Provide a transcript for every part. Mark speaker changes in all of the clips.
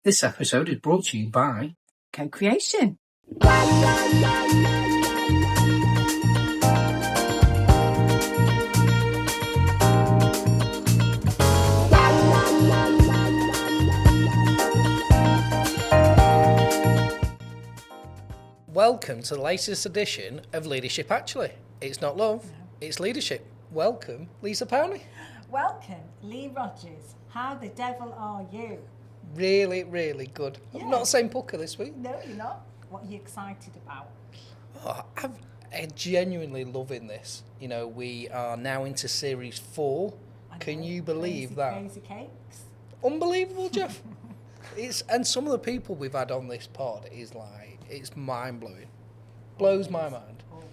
Speaker 1: This episode is brought to you by
Speaker 2: Co-creation.
Speaker 3: Welcome to the latest edition of Leadership Actually. It's not love, it's leadership. Welcome, Lisa Powney.
Speaker 2: Welcome, Lee Rogers. How the devil are you?
Speaker 3: Really, really good.
Speaker 2: Yeah.
Speaker 3: I'm not saying pucker this week.
Speaker 2: No, you're not. What are you excited about?
Speaker 3: Oh, I'm genuinely loving this. You know, we are now into series 4. Can you believe that?
Speaker 2: Crazy cakes.
Speaker 3: Unbelievable, Jeff. And some of the people we've had on this pod is like, it's mind-blowing. Blows my mind.
Speaker 2: Always.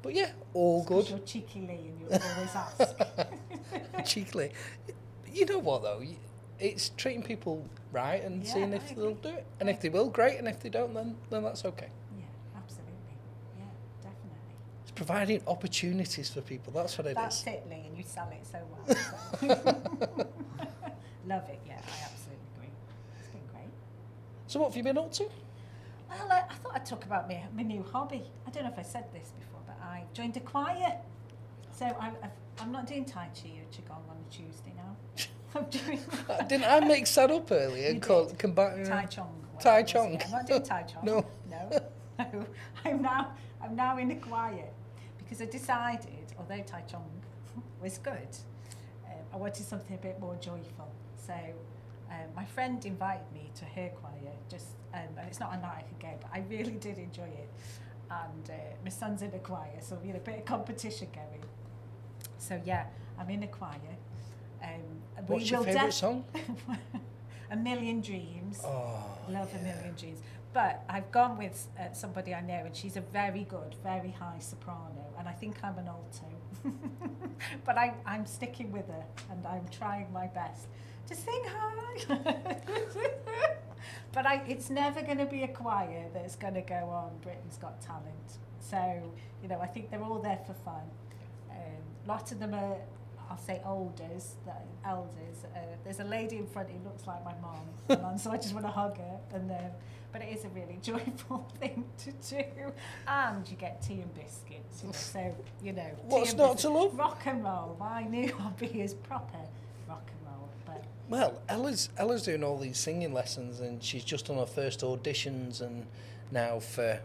Speaker 3: But yeah, all good.
Speaker 2: You're cheeky Lee and you always ask.
Speaker 3: Cheekily. You know what though? It's treating people right and seeing if they'll do it. And if they will, great. And if they don't, then that's okay.
Speaker 2: Yeah, absolutely. Yeah, definitely.
Speaker 3: It's providing opportunities for people. That's what it is.
Speaker 2: That's it, Lee, and you sell it so well. So. Love it. Yeah, I absolutely agree. It's been great.
Speaker 3: So what have you been up to?
Speaker 2: Well, I thought I'd talk about my new hobby. I don't know if I said this before, but I joined a choir. So I'm not doing Tai Chi or Qigong on a Tuesday now. I'm doing...
Speaker 3: Didn't I mix that up earlier?
Speaker 2: You
Speaker 3: Called
Speaker 2: did.
Speaker 3: combine
Speaker 2: Tai Chong.
Speaker 3: Tai Chong.
Speaker 2: I'm not doing Tai Chong.
Speaker 3: No.
Speaker 2: No. I'm now in a choir because I decided, although Tai Chong was good, I wanted something a bit more joyful. So my friend invited me to her choir, and it's not a night I could go, but I really did enjoy it. And my son's in a choir, so we had a bit of competition going. So yeah, I'm in a choir.
Speaker 3: What's your favourite song?
Speaker 2: A Million Dreams.
Speaker 3: Oh,
Speaker 2: Love A Million Dreams. But I've gone with somebody I know, and she's a very good, very high soprano, and I think I'm an alto. But I'm sticking with her, and I'm trying my best to sing high. But it's never going to be a choir that's going to go on Britain's Got Talent. So, you know, I think they're all there for fun. Lots of them are, I'll say, elders. There's a lady in front who looks like my mum, so I just want to hug her. But it is a really joyful thing to do, and you get tea and biscuits. So you know,
Speaker 3: what's not to love?
Speaker 2: Rock and roll. My new hobby is proper rock and roll. But
Speaker 3: well, Ella's doing all these singing lessons, and she's just done her first auditions, and now for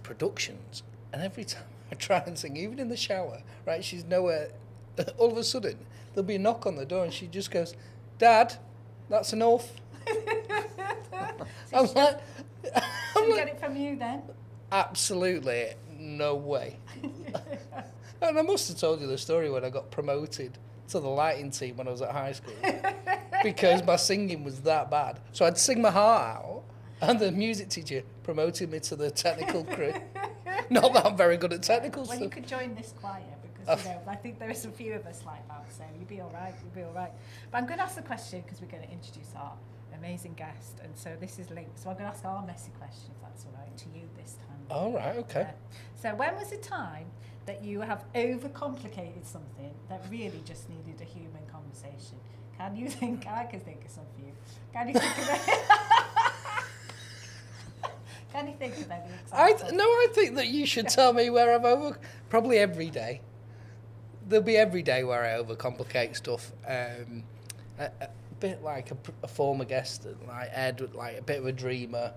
Speaker 3: productions. And every time I try and sing, even in the shower, right, she's nowhere. All of a sudden, there'll be a knock on the door, and she just goes, "Dad, that's enough." I'm like,
Speaker 2: get it from you then?
Speaker 3: Absolutely no way. And I must have told you the story when I got promoted to the lighting team when I was at high school because my singing was that bad. So I'd sing my heart out, and the music teacher promoted me to the technical crew. Not that I'm very good at technical stuff.
Speaker 2: Well, you could join this choir because, you know, I think there are a few of us like that, so you'll be all right. But I'm going to ask the question because we're going to introduce our amazing guest, and so this is linked. So I'm going to ask our messy question, if that's all right, to you this time.
Speaker 3: All right, okay.
Speaker 2: So when was the time that you have overcomplicated something that really just needed a human conversation? Can you think? I can think of some for you. Can you think of it? Can you think of any examples?
Speaker 3: I think that you should tell me where I've probably every day. There'll be every day where I overcomplicate stuff. A bit like a former guest, like Ed, like a bit of a dreamer.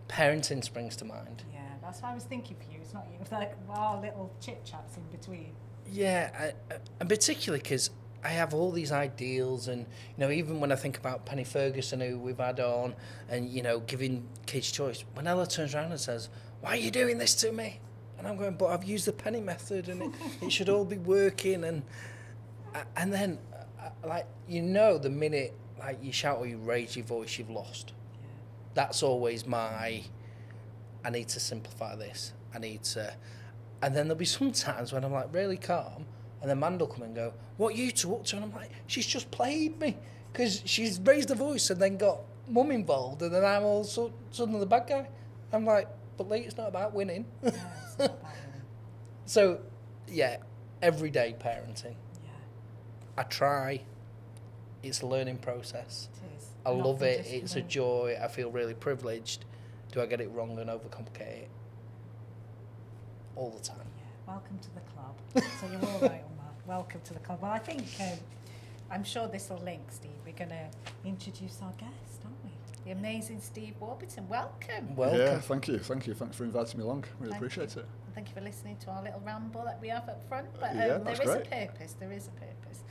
Speaker 3: Parenting springs to mind.
Speaker 2: Yeah, that's what I was thinking for you. It's not you. It's like our little chit chats in between.
Speaker 3: Yeah, and particularly because I have all these ideals, and you know, even when I think about Penny Ferguson, who we've had on, and you know, giving kids choice. When Ella turns around and says, "Why are you doing this to me?" and I'm going, "But I've used the Penny method, and it should all be working." And then, like, you know, the minute like you shout or you raise your voice, you've lost.
Speaker 2: Yeah.
Speaker 3: That's always I need to simplify this. And then there'll be some times when I'm like really calm, and then Mandel come and go, "What are you two up to?" And I'm like, "She's just played me," because she's raised the voice and then got mum involved, and then I'm all suddenly the bad guy. I'm like, "But Lee, it's not about winning."
Speaker 2: No, it's not about winning.
Speaker 3: So, yeah, everyday parenting.
Speaker 2: Yeah.
Speaker 3: I try. It's a learning process.
Speaker 2: It is.
Speaker 3: I love
Speaker 2: Nothing
Speaker 3: it.
Speaker 2: just
Speaker 3: It's
Speaker 2: for
Speaker 3: a
Speaker 2: me.
Speaker 3: joy. I feel really privileged. Do I get it wrong and overcomplicate it? All the time.
Speaker 2: Yeah, welcome to the club. So you're all right on that. Welcome to the club. Well, I think, I'm sure this will link, Steve. We're going to introduce our guest, aren't we? The amazing Steve Warburton. Welcome.
Speaker 3: Welcome.
Speaker 4: Yeah, thank you. Thanks for inviting me along. Really
Speaker 2: Thank
Speaker 4: appreciate
Speaker 2: you.
Speaker 4: it.
Speaker 2: Thank you for listening to our little ramble that we have up front. But
Speaker 4: Yeah,
Speaker 2: there
Speaker 4: that's
Speaker 2: is
Speaker 4: great.
Speaker 2: a purpose. There is a purpose.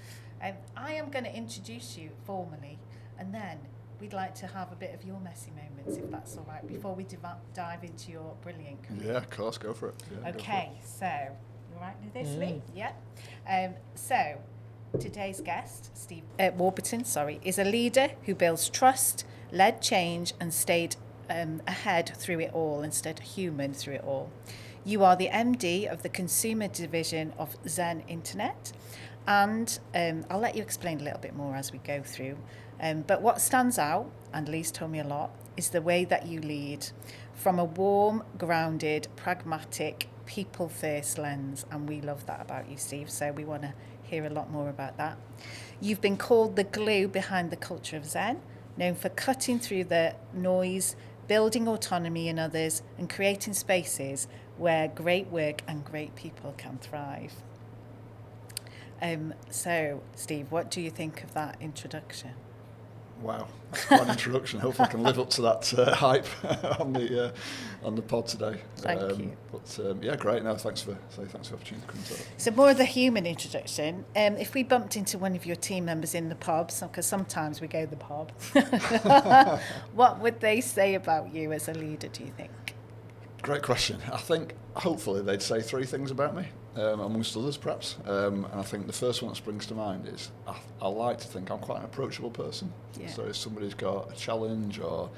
Speaker 2: I am going to introduce you formally, and then we'd like to have a bit of your messy moments, if that's all right, before we dive into your brilliant career.
Speaker 4: Yeah, of course, go for it. Yeah,
Speaker 2: Okay, so you all right with this, Lee? Yeah. So today's guest, Steve Warburton, is a leader who builds trust, led change, and stayed ahead through it all and stayed human through it all. You are the MD of the consumer division of Zen Internet, and I'll let you explain a little bit more as we go through. But what stands out, and Lee's told me a lot, is the way that you lead from a warm, grounded, pragmatic, people-first lens, and we love that about you, Steve, so we want to hear a lot more about that. You've been called the glue behind the culture of Zen, known for cutting through the noise, building autonomy in others, and creating spaces where great work and great people can thrive. So, Steve, what do you think of that introduction?
Speaker 4: Wow, that's quite an introduction. Hopefully I can live up to that hype on the pod today.
Speaker 2: Thank you.
Speaker 4: But yeah, great. No, thanks for the opportunity to come and talk.
Speaker 2: So more of the human introduction. If we bumped into one of your team members in the pub, because sometimes we go to the pub, what would they say about you as a leader, do you think?
Speaker 4: Great question. I think hopefully they'd say three things about me, amongst others perhaps. And I think the first one that springs to mind is I like to think I'm quite an approachable person.
Speaker 2: Yeah.
Speaker 4: So if somebody's got a challenge or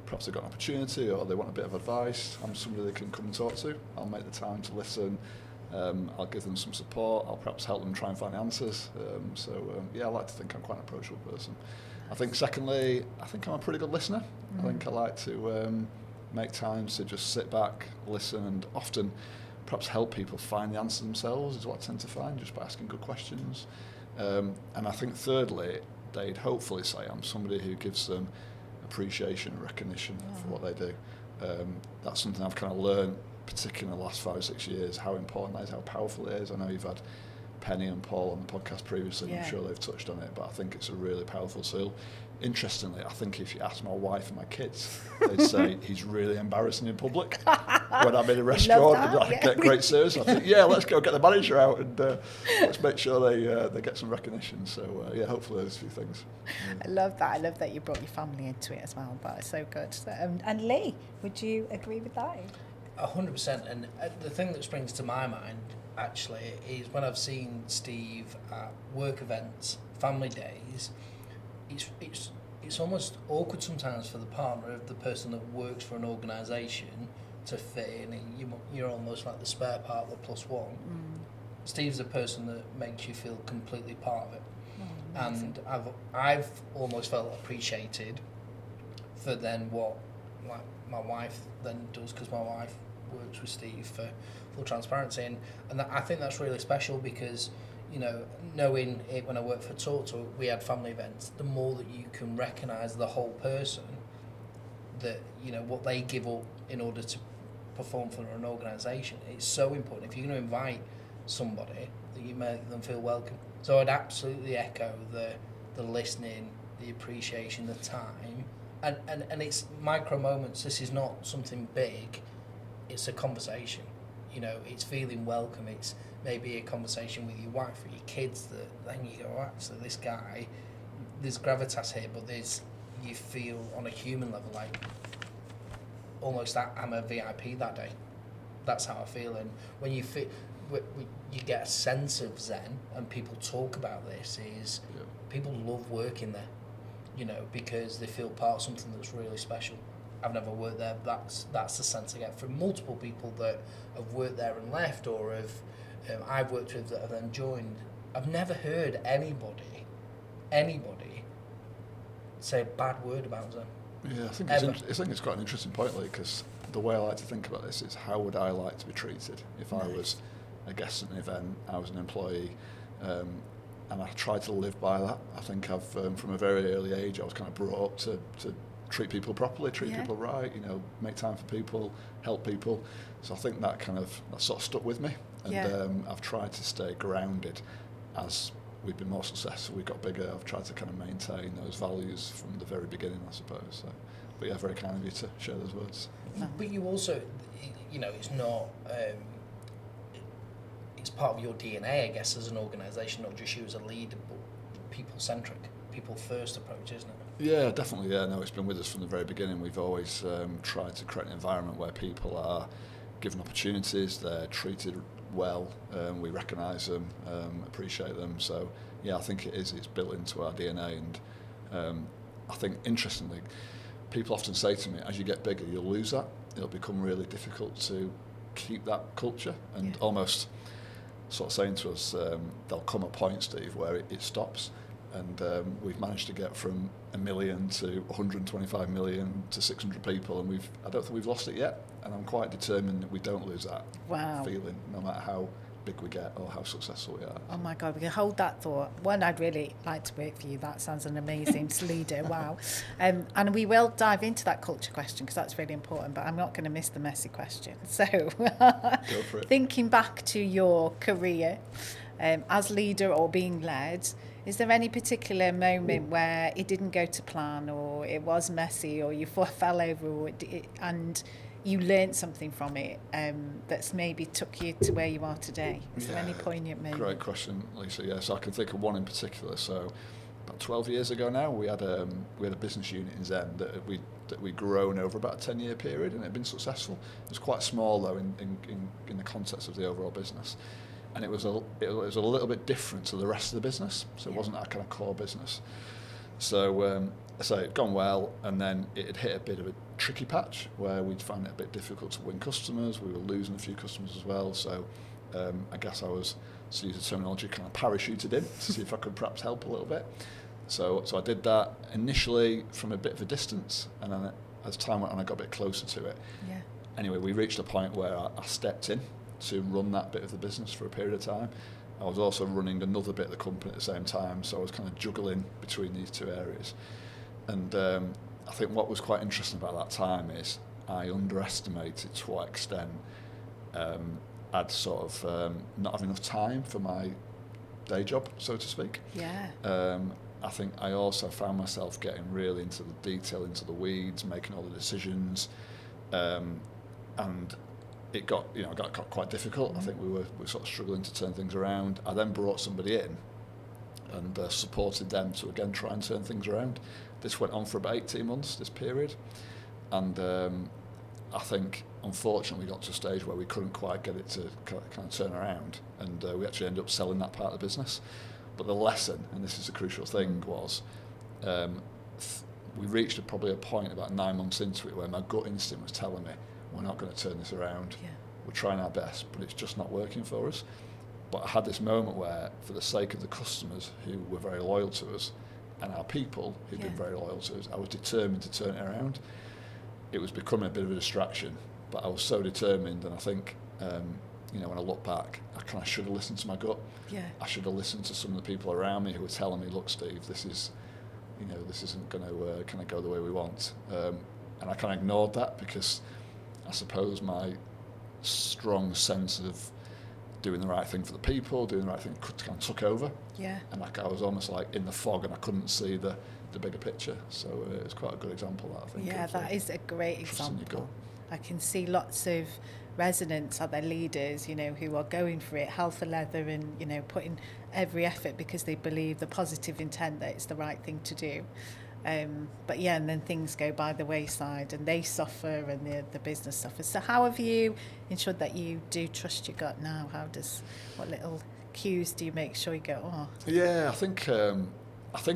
Speaker 4: perhaps they've got an opportunity or they want a bit of advice, I'm somebody they can come and talk to. I'll make the time to listen. I'll give them some support. I'll perhaps help them try and find answers. Yeah, I like to think I'm quite an approachable person. I think secondly, I think I'm a pretty good listener. I think I like to make time to just sit back, listen, and often perhaps help people find the answer themselves is what I tend to find, just by asking good questions. And I think thirdly, they'd hopefully say I'm somebody who gives them appreciation and recognition for what they do. That's something I've kind of learned, particularly in the last 5 or 6 years, how important that is, how powerful it is. I know you've had Penny and Paul on the podcast previously, and I'm sure they've touched on it, but I think it's a really powerful tool. Interestingly, I think if you ask my wife and my kids, they'd say he's really embarrassing in public. When I'm in a restaurant and I get great service, I think, yeah, let's go get the manager out and let's make sure they get some recognition. So yeah, hopefully those few things.
Speaker 2: I love that. I love that you brought your family into it as well. That is so good. So, and Lee, would you agree with that?
Speaker 3: 100%. And the thing that springs to my mind, actually, is when I've seen Steve at work events, family days, it's almost awkward sometimes for the partner of the person that works for an organisation to fit in, and you're almost like the spare part, the plus one. Steve's the person that makes you feel completely part of it. And I've almost felt appreciated for then what like my wife then does, because my wife works with Steve for full transparency, and I think that's really special because, you know, knowing it when I worked for TalkTalk, we had family events. The more that you can recognise the whole person, that, you know, what they give up in order to perform for an organisation, it's so important. If you're going to invite somebody, that you make them feel welcome. So I'd absolutely echo the listening, the appreciation, the time, and it's micro moments. This is not something big. It's a conversation. You know, it's feeling welcome. It's maybe a conversation with your wife or your kids that then you go, oh, actually, this guy, there's gravitas here, but you feel on a human level like almost that I'm a VIP that day. That's how I feel. And when you you get a sense of Zen, and people talk about this, is people love working there, you know, because they feel part of something that's really special. I've never worked there. That's the sense I get from multiple people that have worked there and left, or I've worked with that have then joined. I've never heard anybody say a bad word about Zen.
Speaker 4: Yeah, I think it's quite an interesting point, like, because the way I like to think about this is how would I like to be treated if I was a guest at an event, I was an employee. and I try to live by that. I think I've from a very early age I was kind of brought up to treat people properly, treat people right, you know, make time for people, help people. So I think that sort of stuck with me, and I've tried to stay grounded as we've been more successful, we've got bigger. I've tried to kind of maintain those values from the very beginning, I suppose. So, but yeah, very kind of you to share those words.
Speaker 3: But you also, you know, it's not. It's part of your DNA, I guess, as an organisation, not just you as a leader, but people-centric, people-first approach, isn't it?
Speaker 4: Yeah, definitely. Yeah, no, it's been with us from the very beginning. We've always tried to create an environment where people are given opportunities, they're treated well, we recognise them, appreciate them. So yeah, I think it's built into our DNA, and I think interestingly, people often say to me, as you get bigger, you'll lose that. It'll become really difficult to keep that culture, and almost sort of saying to us, there'll come a point, Steve, where it stops. And we've managed to get from 1 million to 125 million to 600 people, and I don't think we've lost it yet. And I'm quite determined that we don't lose that feeling, no matter how big we get or how successful we are.
Speaker 2: Oh my God, we can hold that thought. One, I'd really like to work for you. That sounds an amazing leader. Wow. And we will dive into that culture question because that's really important, but I'm not going to miss the messy question. So
Speaker 4: Go for it.
Speaker 2: Thinking back to your career as leader or being led, is there any particular moment where it didn't go to plan, or it was messy, or you fell over, or and you learned something from it that's maybe took you to where you are today? Is there any poignant moment?
Speaker 4: Great question, Lisa. Yeah, so I can think of one in particular. So about 12 years ago now, we had a business unit in Zen that we'd grown over about a 10-year period, and it had been successful. It was quite small though in the context of the overall business. And it was a little bit different to the rest of the business, so it wasn't our kind of core business. So it'd gone well, and then it had hit a bit of a tricky patch where we'd found it a bit difficult to win customers. We were losing a few customers as well. So I guess I was, to use the terminology, kind of parachuted in to see if I could perhaps help a little bit. So I did that initially from a bit of a distance, and then as time went on, I got a bit closer to it.
Speaker 2: Yeah.
Speaker 4: Anyway, we reached a point where I stepped in to run that bit of the business for a period of time. I was also running another bit of the company at the same time, so I was kind of juggling between these two areas. And I think what was quite interesting about that time is I underestimated to what extent I'd sort of not have enough time for my day job, so to speak.
Speaker 2: Yeah.
Speaker 4: I think I also found myself getting really into the detail, into the weeds, making all the decisions, and it got quite difficult. I think we were sort of struggling to turn things around. I then brought somebody in and supported them to again try and turn things around. This went on for about 18 months, this period, and I think unfortunately we got to a stage where we couldn't quite get it to kind of turn around, and we actually ended up selling that part of the business. But the lesson, and this is the crucial thing, was we reached probably a point about 9 months into it where my gut instinct was telling me, we're not going to turn this around. Yeah. We're trying our best, but it's just not working for us. But I had this moment where, for the sake of the customers who were very loyal to us and our people who'd been very loyal to us, I was determined to turn it around. It was becoming a bit of a distraction, but I was so determined, and I think, when I look back, I kind of should have listened to my gut. Yeah. I should have listened to some of the people around me who were telling me, look, Steve, this isn't going to kind of go the way we want. And I kind of ignored that because I suppose my strong sense of doing the right thing for the people, doing the right thing, kind of took over. Yeah. And I was almost like in the fog, and I couldn't see the bigger picture. So it was quite a good example, that I think.
Speaker 2: Yeah, that is a great example. I can see lots of resonance at their leaders, who are going for it, hell for leather, and, putting every effort because they believe the positive intent that it's the right thing to do. But yeah, and then things go by the wayside and they suffer and the business suffers. So how have you ensured that you do trust your gut now? What little cues do you make sure you go, oh?
Speaker 4: Yeah, I think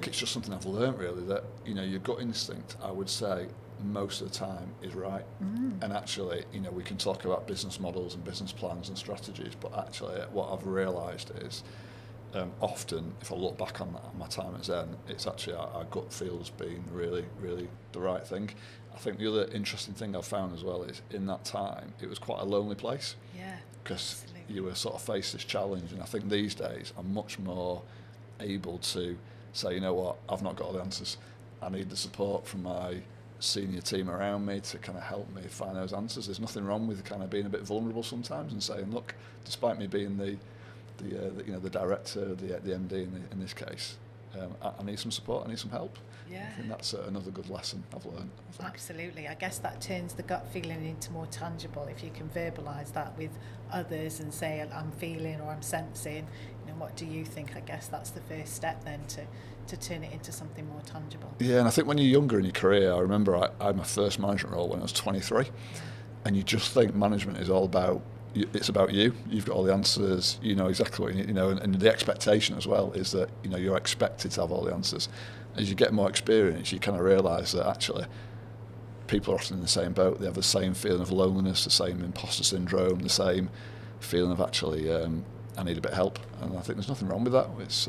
Speaker 4: it's just something I've learned really, that, your gut instinct, I would say, most of the time is right. And actually, we can talk about business models and business plans and strategies, but actually what I've realised is often, if I look back on my time at Zen, it's actually our gut feel has been really, really the right thing. I think the other interesting thing I've found as well is in that time, it was quite a lonely place. Yeah. Because you were sort of faced this challenge, and I think these days I'm much more able to say, you know what, I've not got all the answers. I need the support from my senior team around me to kind of help me find those answers. There's nothing wrong with kind of being a bit vulnerable sometimes and saying, look, despite me being the director, the MD in this case, I need some support, I need some help.
Speaker 2: Yeah.
Speaker 4: I think that's another good lesson I've learned.
Speaker 2: Absolutely. I guess that turns the gut feeling into more tangible if you can verbalise that with others and say, I'm feeling or I'm sensing, what do you think? I guess that's the first step then to turn it into something more tangible.
Speaker 4: Yeah, and I think when you're younger in your career, I remember I had my first management role when I was 23, and you just think management is all about, it's about you. You've got all the answers. You know exactly what you need. And the expectation as well is that you're expected to have all the answers. As you get more experience, you kind of realise that actually people are often in the same boat. They have the same feeling of loneliness, the same imposter syndrome, the same feeling of actually I need a bit of help. And I think there's nothing wrong with that. It's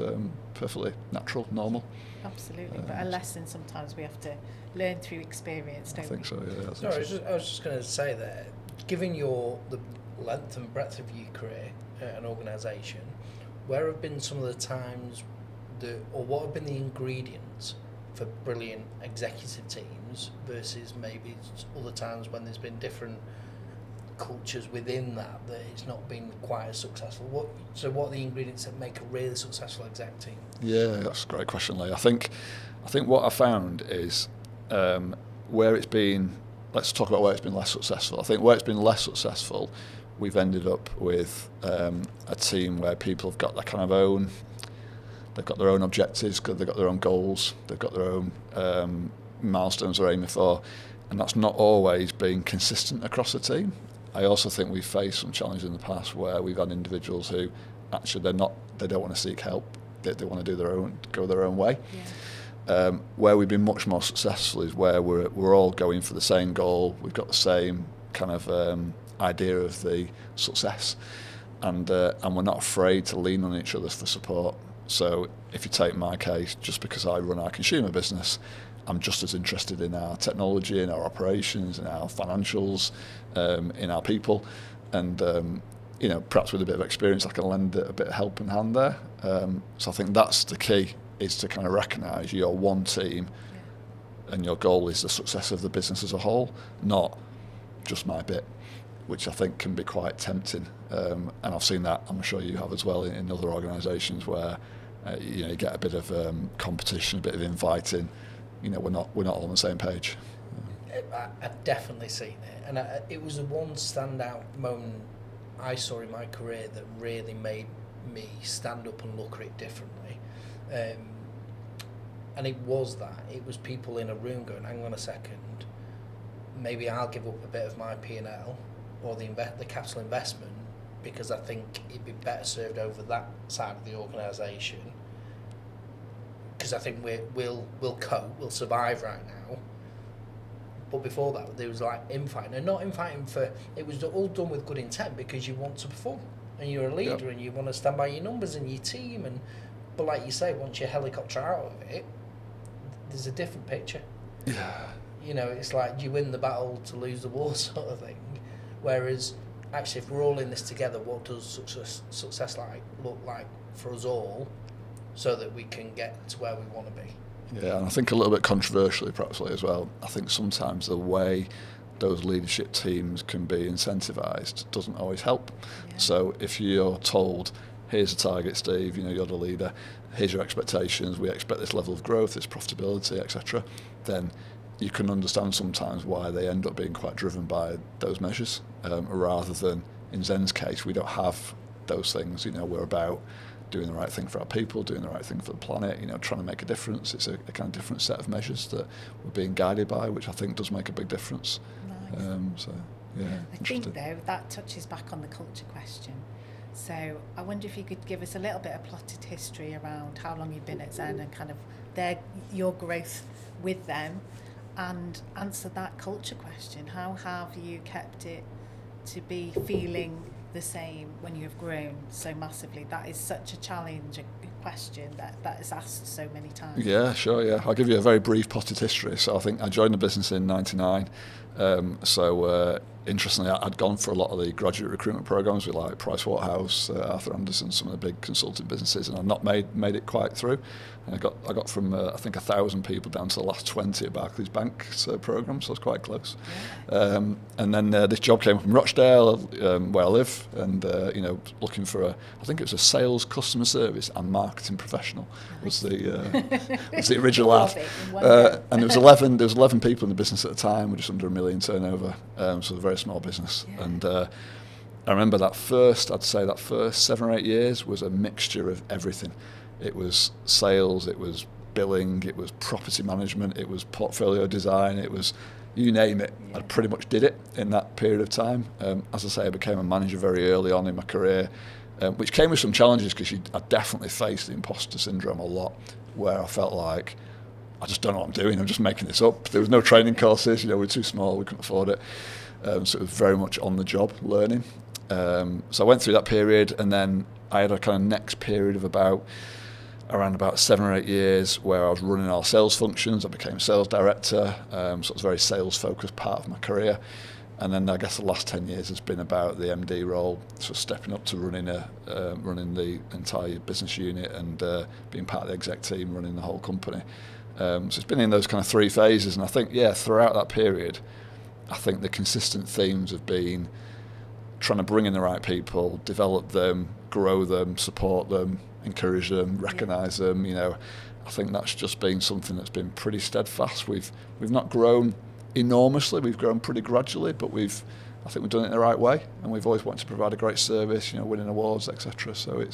Speaker 4: perfectly natural, normal.
Speaker 2: Absolutely, but a lesson sometimes we have to learn through experience, don't we?
Speaker 4: I think so, yeah.
Speaker 3: I was just going to say that, given the length and breadth of your career at an organisation, where have been some of the times or what have been the ingredients for brilliant executive teams versus maybe other times when there's been different cultures within that it's not been quite as successful? What are the ingredients that make a really successful exec team? Yeah,
Speaker 4: that's a great question, Lee. I think what I found is where it's been, let's talk about where it's been less successful. I think where it's been less successful, we've ended up with a team where people have got their kind of own, they've got their own objectives, they've got their own goals, they've got their own milestones they're aiming for, and that's not always been consistent across the team. I also think we've faced some challenges in the past where we've had individuals who actually they don't want to seek help, they want to go their own way. Yeah. Where we've been much more successful is where we're all going for the same goal, we've got the same kind of idea of the success, and we're not afraid to lean on each other for support. So if you take my case, just because I run our consumer business, I'm just as interested in our technology, in our operations, in our financials, in our people, and perhaps with a bit of experience I can lend a bit of helping hand there. So I think that's the key, is to kind of recognise you're one team, and your goal is the success of the business as a whole, not just my bit, which I think can be quite tempting. And I've seen that, I'm sure you have as well, in other organisations where you get a bit of competition, a bit of infighting. We're not all on the same page.
Speaker 3: I've definitely seen it, and it was the one standout moment I saw in my career that really made me stand up and look at it differently. And it was people in a room going, hang on a second, maybe I'll give up a bit of my P&L or the capital investment because I think it'd be better served over that side of the organisation, because I think we'll cope, we'll survive right now. But before that, there was infighting, and not infighting it was all done with good intent, because you want to perform and you're a leader. Yep. And you want to stand by your numbers and your team, but like you say, once you helicopter out of it, there's a different picture.
Speaker 4: Yeah.
Speaker 3: It's like you win the battle to lose the war sort of thing. Whereas actually, if we're all in this together, what does success look like for us all, so that we can get to where we want to be?
Speaker 4: Yeah, and I think a little bit controversially, perhaps as well, I think sometimes the way those leadership teams can be incentivised doesn't always help. Yeah. So if you're told, here's the target, Steve, you're the leader, here's your expectations, we expect this level of growth, this profitability, etc., then you can understand sometimes why they end up being quite driven by those measures, rather than, in Zen's case, we don't have those things. We're about doing the right thing for our people, doing the right thing for the planet, trying to make a difference. It's a kind of different set of measures that we're being guided by, which I think does make a big difference.
Speaker 2: Nice. I think, though, that touches back on the culture question. So I wonder if you could give us a little bit of plotted history around how long you've been at Zen and kind of your growth with them, and answer that culture question. How have you kept it to be feeling the same when you have grown so massively? That is such a challenge, a question that is asked so many times.
Speaker 4: Yeah, sure, yeah. I'll give you a very brief potted history. So I think I joined the business in 99. Interestingly, I'd gone for a lot of the graduate recruitment programs with like Pricewaterhouse, Arthur Andersen, some of the big consulting businesses, and I've not made it quite through. And I got from I think 1,000 people down to the last 20 at Barclays Bank's program, so I was quite close. Yeah. And then this job came up in Rochdale, where I live, and looking for I think it was a sales, customer service, and marketing professional was the original ad. And there was 11 people in the business at the time, with just under $1 million turnover, so a very small business. Yeah. And I remember that first 7 or 8 years was a mixture of everything. It was sales, it was billing, it was property management, it was portfolio design, it was you name it. Yeah. I pretty much did it in that period of time. As I say, I became a manager very early on in my career, which came with some challenges because I definitely faced the imposter syndrome a lot, where I felt like I just don't know what I'm doing, I'm just making this up. There was no training courses, we're too small, we couldn't afford it. So it was very much on the job learning. So I went through that period, and then I had a kind of next period of around about 7 or 8 years where I was running our sales functions. I became sales director, so it was a very sales focused part of my career. And then I guess the last 10 years has been about the MD role, so stepping up to running the entire business unit and being part of the exec team, running the whole company. So it's been in those kind of 3 phases, and I think throughout that period, I think the consistent themes have been trying to bring in the right people, develop them, grow them, support them, encourage them, recognise them. I think that's just been something that's been pretty steadfast. We've not grown enormously, we've grown pretty gradually, but I think we've done it in the right way, and we've always wanted to provide a great service, winning awards, etc. So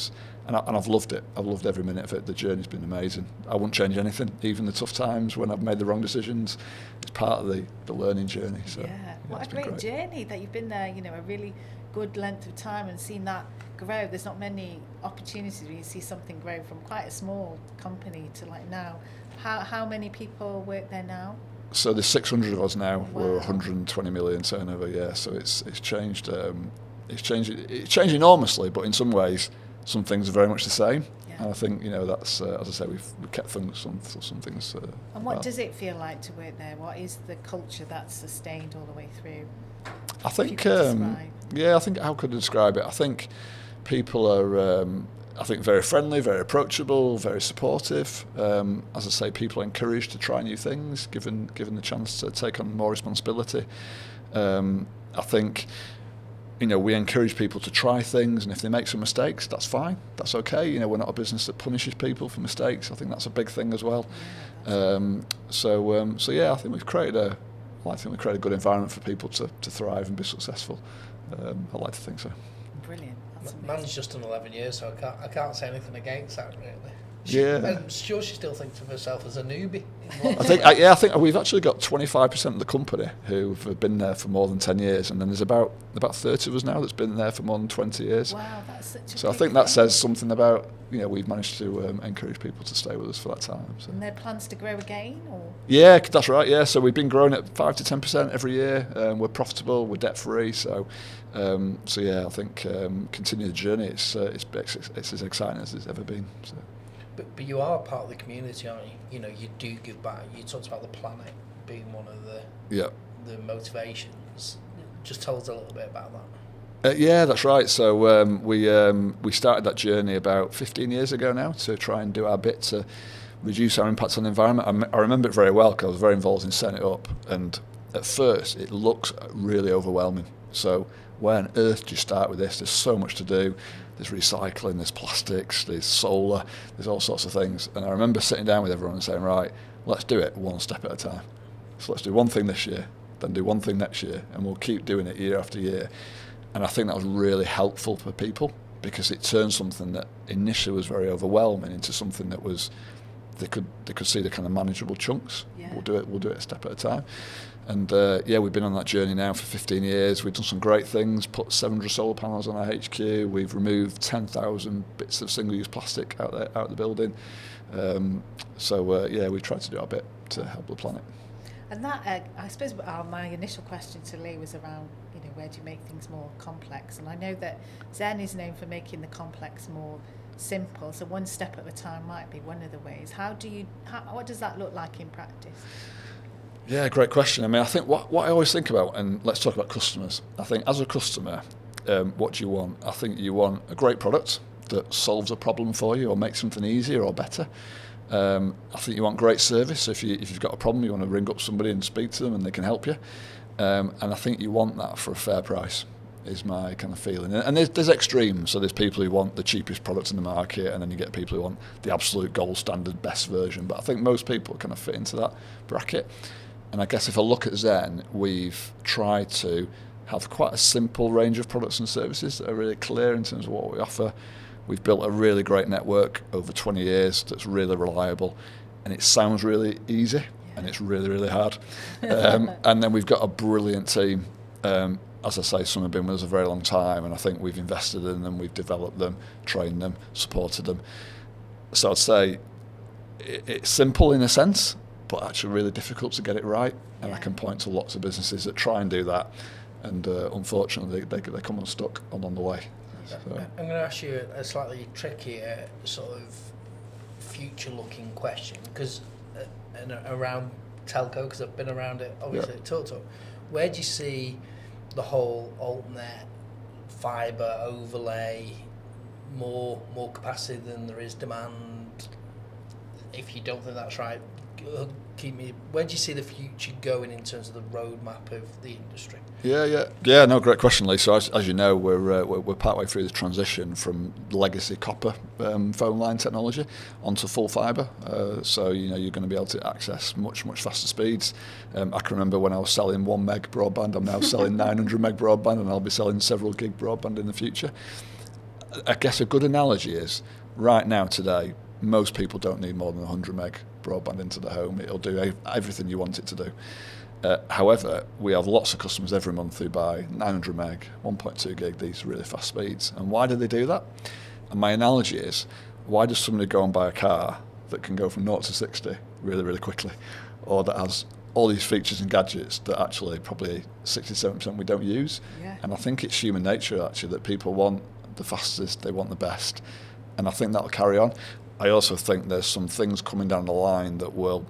Speaker 4: and I've loved it. I've loved every minute of it. The journey's been amazing. I wouldn't change anything, even the tough times when I've made the wrong decisions. It's part of the learning journey. So
Speaker 2: what a great journey that you've been there. A really good length of time and seen that grow. There's not many opportunities where you see something grow from quite a small company to like now. How many people work there now?
Speaker 4: So there's 600 of us now.
Speaker 2: Wow.
Speaker 4: We're 120 million turnover. Yeah, so it's changed. It's changed enormously, but in some ways, some things are very much the same. Yeah. And I think that's as I say, we've kept some things.
Speaker 2: And what does it feel like to work there? What is the culture that's sustained all the way through?
Speaker 4: I think I think how could I describe it? I think people are very friendly, very approachable, very supportive. As I say, people are encouraged to try new things, given the chance to take on more responsibility. I think we encourage people to try things, and if they make some mistakes, that's fine, that's okay. We're not a business that punishes people for mistakes. I think that's a big thing as well. I think we've created a good environment for people to thrive and be successful. I like to think so.
Speaker 2: Brilliant.
Speaker 3: Man's just done 11 years, so I can't say anything against that, really.
Speaker 4: I'm
Speaker 3: sure she still thinks of herself as a newbie.
Speaker 4: I think we've actually got 25% of the company who've been there for more than 10 years, and then there's about 30 of us now that's been there for more than 20 years.
Speaker 2: Wow, that's such a
Speaker 4: So I think that says something about we've managed to encourage people to stay with us for that time. So.
Speaker 2: And there are plans to grow again, or?
Speaker 4: Yeah, that's right. Yeah, so we've been growing at 5 to 10% every year. We're profitable, we're debt free. So I think continue the journey. It's as exciting as it's ever been. So.
Speaker 3: But you are part of the community, aren't you? You do give back. You talked about the planet being one of the motivations. Just tell us a little bit about that.
Speaker 4: Yeah, that's right. So we started that journey about 15 years ago now to try and do our bit to reduce our impact on the environment. I remember it very well because I was very involved in setting it up, and at first it looks really overwhelming. So where on earth do you start with this? There's so much to do. There's recycling, there's plastics, there's solar, there's all sorts of things. And I remember sitting down with everyone and saying, right, let's do it one step at a time. So let's do one thing this year, then do one thing next year, and we'll keep doing it year after year. And I think that was really helpful for people because it turned something that initially was very overwhelming into something that was they could see the kind of manageable chunks. Yeah. We'll do it a step at a time. And we've been on that journey now for 15 years. We've done some great things, put 700 solar panels on our HQ. We've removed 10,000 bits of single-use plastic out of the building. We've tried to do our bit to help the planet.
Speaker 2: And that, I suppose, my initial question to Lee was around, where do you make things more complex? And I know that Zen is known for making the complex more simple. So one step at a time might be one of the ways. What does that look like in practice?
Speaker 4: Yeah, great question. I mean, I think what I always think about, and let's talk about customers. I think as a customer, what do you want? I think you want a great product that solves a problem for you or makes something easier or better. I think you want great service. If you've got a problem, you want to ring up somebody and speak to them and they can help you. And I think you want that for a fair price, is my kind of feeling. And there's extremes. So there's people who want the cheapest product in the market, and then you get people who want the absolute gold standard best version. But I think most people kind of fit into that bracket. And I guess if I look at Zen, we've tried to have quite a simple range of products and services that are really clear in terms of what we offer. We've built a really great network over 20 years that's really reliable, and it sounds really easy, and it's really, really hard. And then we've got a brilliant team. As I say, some have been with us a very long time, and I think we've invested in them, we've developed them, trained them, supported them. So I'd say it's simple in a sense, but actually really difficult to get it right. And I can point to lots of businesses that try and do that, and unfortunately they come unstuck along the way. So.
Speaker 3: I'm going to ask you a slightly trickier sort of future-looking question, because around telco, because I've been around it obviously at TalkTalk, where do you see the whole altnet fibre overlay, more capacity than there is demand? If you don't think that's right, where do you see the future going in terms of the roadmap of the industry? Yeah. No, great question, Lee. So as you know, we're partway through the transition from legacy copper phone line technology onto full fibre. So you're going to be able to access much faster speeds. I can remember when I was selling 1 meg broadband. I'm now selling 900 meg broadband, and I'll be selling several gig broadband in the future. I guess a good analogy is right now today, most people don't need more than 100 meg broadband into the home. It'll do everything you want it to do. However, we have lots of customers every month who buy 900 meg, 1.2 gig, these really fast speeds. And why do they do that? And my analogy is, why does somebody go and buy a car that can go from 0 to 60 really, really quickly, or that has all these features and gadgets that actually probably 67% we don't use?
Speaker 2: Yeah.
Speaker 4: And I think it's human nature actually that people want the fastest, they want the best, and I think that'll carry on. I also think there's some things coming down the line that will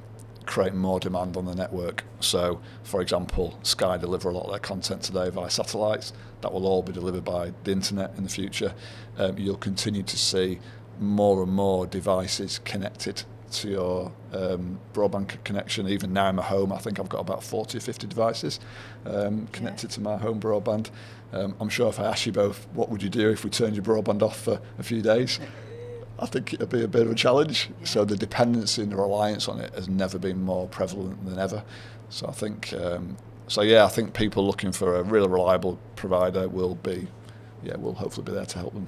Speaker 4: create more demand on the network. So, for example, Sky deliver a lot of their content today via satellites. That will all be delivered by the internet in the future. You'll continue to see more and more devices connected to your broadband connection. Even now in my home, I think I've got about 40 or 50 devices connected to my home broadband. I'm sure if I asked you both, what would you do if we turned your broadband off for a few days? I think it'd be a bit of a challenge. Yeah. So the dependency and the reliance on it has never been more prevalent than ever. So I think, I think people looking for a really reliable provider will hopefully be there to help them.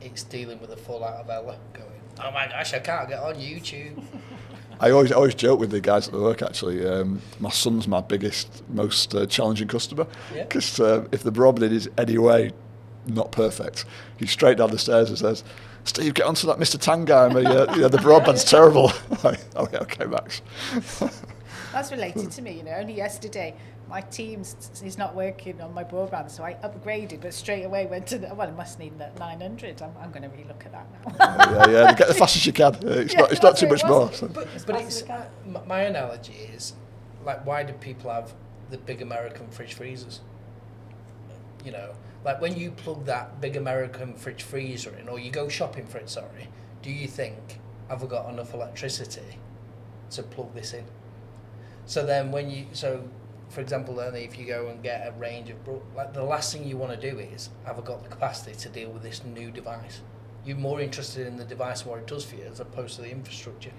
Speaker 3: It's dealing with the fallout of Ella going, oh my gosh, I can't get on YouTube.
Speaker 4: I always joke with the guys at the work actually. My son's my biggest, most challenging customer, because if the broadband is anyway not perfect, he's straight down the stairs and says, Steve, get onto that Mr. Tang guy. The broadband's terrible. Okay, Max.
Speaker 2: That's related to me, Only yesterday, my Teams is not working on my broadband, so I upgraded, but straight away went to I must need 900. I'm going to relook at that now.
Speaker 4: Get as fast as you can. It's not too much more. So.
Speaker 3: But it's, my analogy is, like, why do people have the big American fridge freezers? Like when you plug that big American fridge freezer in, or you go shopping for it, do you think, have I got enough electricity to plug this in? So then for example, then if you go and get a range of, the last thing you want to do is, have I got the capacity to deal with this new device? You're more interested in the device and what it does for you as opposed to the infrastructure.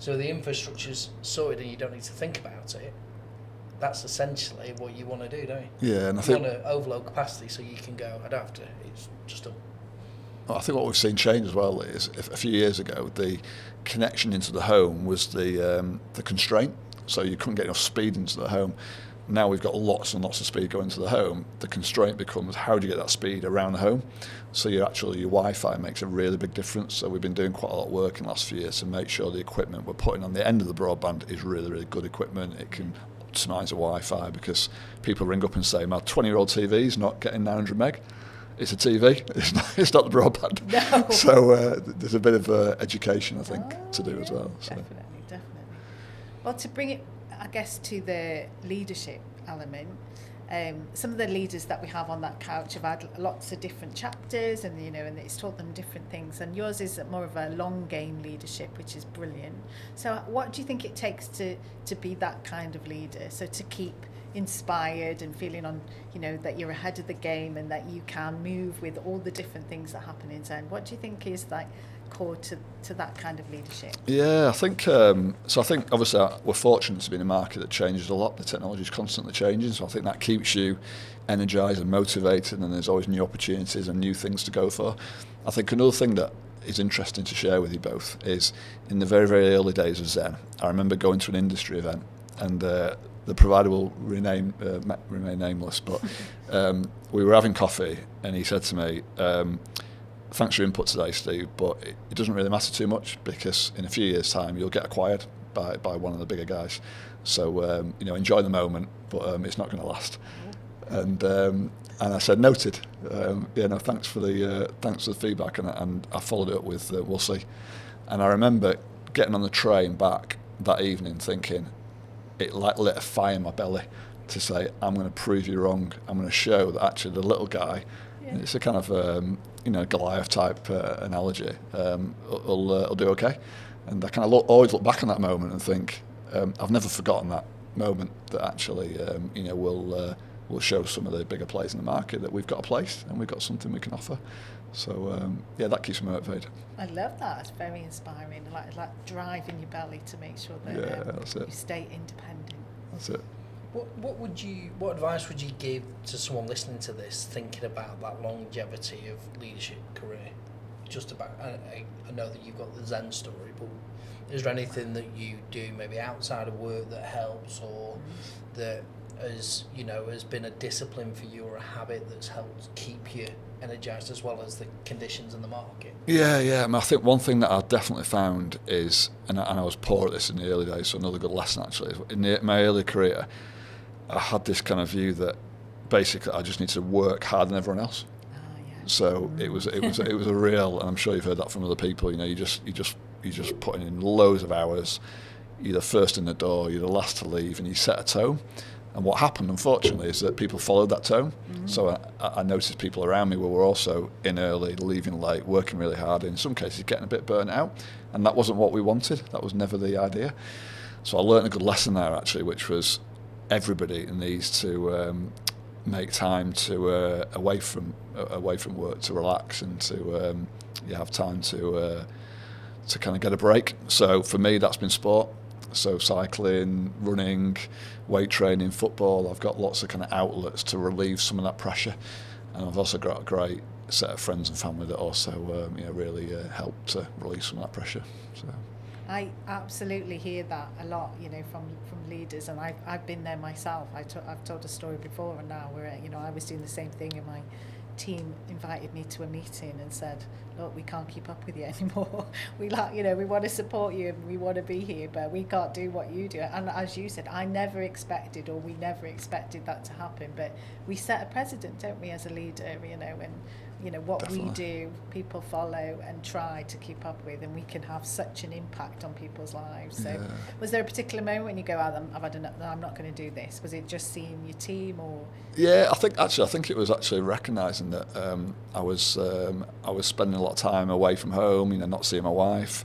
Speaker 3: So the infrastructure's sorted and you don't need to think about it. That's essentially what you want to do, don't you?
Speaker 4: Yeah, and
Speaker 3: you want to overload capacity so you can go, I don't have to, it's just done.
Speaker 4: I think what we've seen change as well is, a few years ago, the connection into the home was the constraint, so you couldn't get enough speed into the home. Now we've got lots and lots of speed going into the home. The constraint becomes, how do you get that speed around the home? So your Wi-Fi makes a really big difference. So we've been doing quite a lot of work in the last few years to make sure the equipment we're putting on the end of the broadband is really, really good equipment. It can optimise the Wi-Fi, because people ring up and say, my 20-year-old TV's not getting 900 meg. It's a TV, it's not the broadband.
Speaker 2: No.
Speaker 4: So there's a bit of education, I think, to do as well. So.
Speaker 2: Definitely. Well, to bring it I guess to the leadership element, some of the leaders that we have on that couch have had lots of different chapters, and and it's taught them different things. And yours is more of a long game leadership, which is brilliant. So, what do you think it takes to be that kind of leader? So to keep inspired and feeling on, that you're ahead of the game and that you can move with all the different things that happen in Zen. What do you think is like core to that kind of leadership?
Speaker 4: Yeah, I think so. I think obviously we're fortunate to be in a market that changes a lot. The technology is constantly changing, so I think that keeps you energised and motivated, and there's always new opportunities and new things to go for. I think another thing that is interesting to share with you both is in the very, very early days of Zen, I remember going to an industry event, and the provider will remain nameless, but we were having coffee, and he said to me, thanks for your input today, Steve, but it doesn't really matter too much, because in a few years' time you'll get acquired by one of the bigger guys. So enjoy the moment, but it's not going to last. And I said, noted. Thanks for the feedback, and I followed it up with we'll see. And I remember getting on the train back that evening thinking, it like lit a fire in my belly to say, I'm going to prove you wrong. I'm going to show that actually the little guy, it's a kind of Goliath type analogy, will do okay. And I kind of always look back on that moment and think, I've never forgotten that moment, that actually will show some of the bigger players in the market that we've got a place and we've got something we can offer. So that keeps me motivated. I
Speaker 2: love that. It's very inspiring. Like drive in your belly to make sure that you stay independent.
Speaker 4: That's it.
Speaker 3: What advice would you give to someone listening to this, thinking about that longevity of leadership career? Just about, I know that you've got the Zen story, but is there anything that you do maybe outside of work that helps, or that has been a discipline for you or a habit that's helped keep you energised as well as the conditions in the market?
Speaker 4: Yeah. I think one thing that I've definitely found is, and I was poor at this in the early days, so another good lesson actually, is my early career, I had this kind of view that basically I just need to work harder than everyone else. So it was a real, and I'm sure you've heard that from other people. You just putting in loads of hours. You're the first in the door, you're the last to leave, and you set a tone. And what happened, unfortunately, is that people followed that tone. So I noticed people around me were also in early, leaving late, working really hard, in some cases getting a bit burnt out. And that wasn't what we wanted. That was never the idea. So I learned a good lesson there, actually, which was everybody needs to make time to away from work, to relax, and to have time to kind of get a break. So for me, that's been sport. So cycling, running, weight training, football. I've got lots of kind of outlets to relieve some of that pressure, and I've also got a great set of friends and family that also really help to release some of that pressure. So
Speaker 2: I absolutely hear that a lot, from leaders, and I've been there myself. I've told a story before, and now I was doing the same thing, and my team invited me to a meeting and said, look, we can't keep up with you anymore. We want to support you and we want to be here, but we can't do what you do. And as you said, we never expected that to happen, but we set a precedent, don't we, as a leader, and what
Speaker 4: Definitely.
Speaker 2: we do, people follow and try to keep up with, and we can have such an impact on people's lives. So was there a particular moment when you go, I've had enough, I'm not going to do this? Was it just seeing your team, or?
Speaker 4: Yeah, I think it was actually recognising that I was spending a lot of time away from home, not seeing my wife,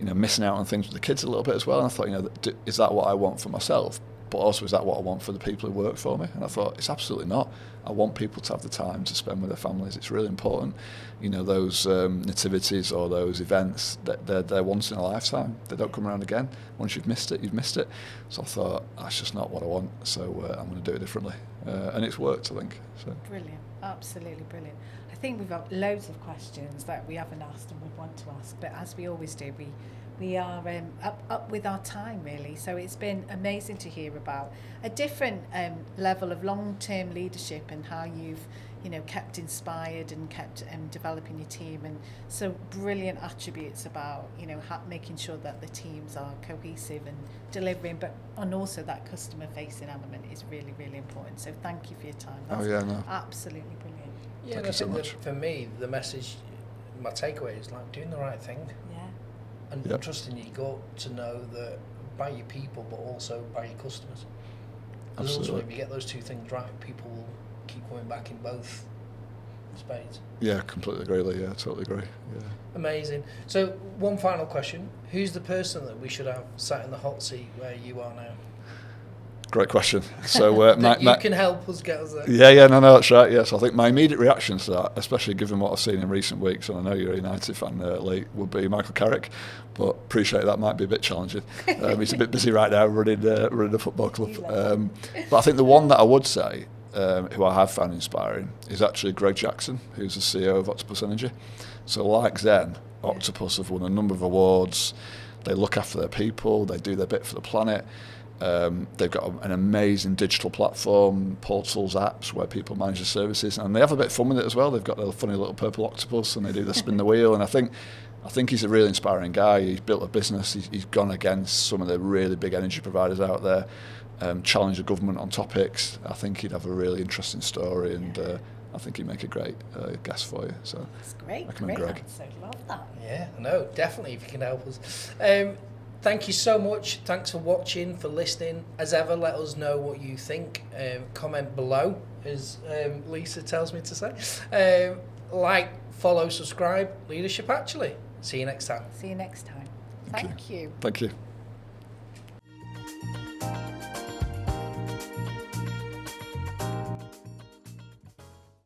Speaker 4: missing out on things with the kids a little bit as well. And I thought, is that what I want for myself? But also, is that what I want for the people who work for me? And I thought, it's absolutely not. I want people to have the time to spend with their families. It's really important. Those nativities or those events, they're once in a lifetime. They don't come around again. Once you've missed it, you've missed it. So I thought, that's just not what I want. So I'm going to do it differently. And it's worked, I think. So.
Speaker 2: Brilliant. Absolutely brilliant. I think we've got loads of questions that we haven't asked and would want to ask. But as we always do, we are up with our time, really. So it's been amazing to hear about a different level of long-term leadership and how you've kept inspired and kept developing your team, and so brilliant attributes about making sure that the teams are cohesive and delivering, and also that customer-facing element is really, really important. So thank you for your time. That's absolutely brilliant.
Speaker 3: Yeah,
Speaker 4: Thank you so much.
Speaker 3: For me, the message, my takeaway is like doing the right thing.
Speaker 2: Yeah.
Speaker 3: And trusting your gut to know that by your people, but also by your customers. Because
Speaker 4: Absolutely.
Speaker 3: ultimately, if you get those two things right, people will keep coming back in both spades.
Speaker 4: Yeah, completely agree, Lee. Yeah, totally agree. Yeah.
Speaker 3: Amazing. So, one final question. Who's the person that we should have sat in the hot seat where you are now?
Speaker 4: Great question. So,
Speaker 3: That you can help us get us there.
Speaker 4: Yeah, no, that's right. Yes, I think my immediate reaction to that, especially given what I've seen in recent weeks, and I know you're a United fan, Lee, would be Michael Carrick. But appreciate that might be a bit challenging. He's a bit busy right now running a football club. But I think the one that I would say, who I have found inspiring, is actually Greg Jackson, who's the CEO of Octopus Energy. So like Zen, Octopus have won a number of awards. They look after their people. They do their bit for the planet. They've got an amazing digital platform, portals, apps where people manage their services, and they have a bit of fun with it as well. They've got their funny little purple octopus, and they do the spin the wheel. And I think he's a really inspiring guy. He's built a business. He's gone against some of the really big energy providers out there, challenged the government on topics. I think he'd have a really interesting story, and I think he'd make a great guest for you. So
Speaker 2: That's great.
Speaker 4: recommend
Speaker 2: Great
Speaker 4: Greg.
Speaker 2: answer. Love that.
Speaker 3: Yeah, no, definitely, if you can help us. Thank you so much. Thanks for watching, for listening. As ever, let us know what you think. Comment below, as Lisa tells me to say. Like, follow, subscribe. Leadership Actually. See you next time.
Speaker 2: See you next time.
Speaker 4: Thank
Speaker 2: Thank you.
Speaker 4: Thank you.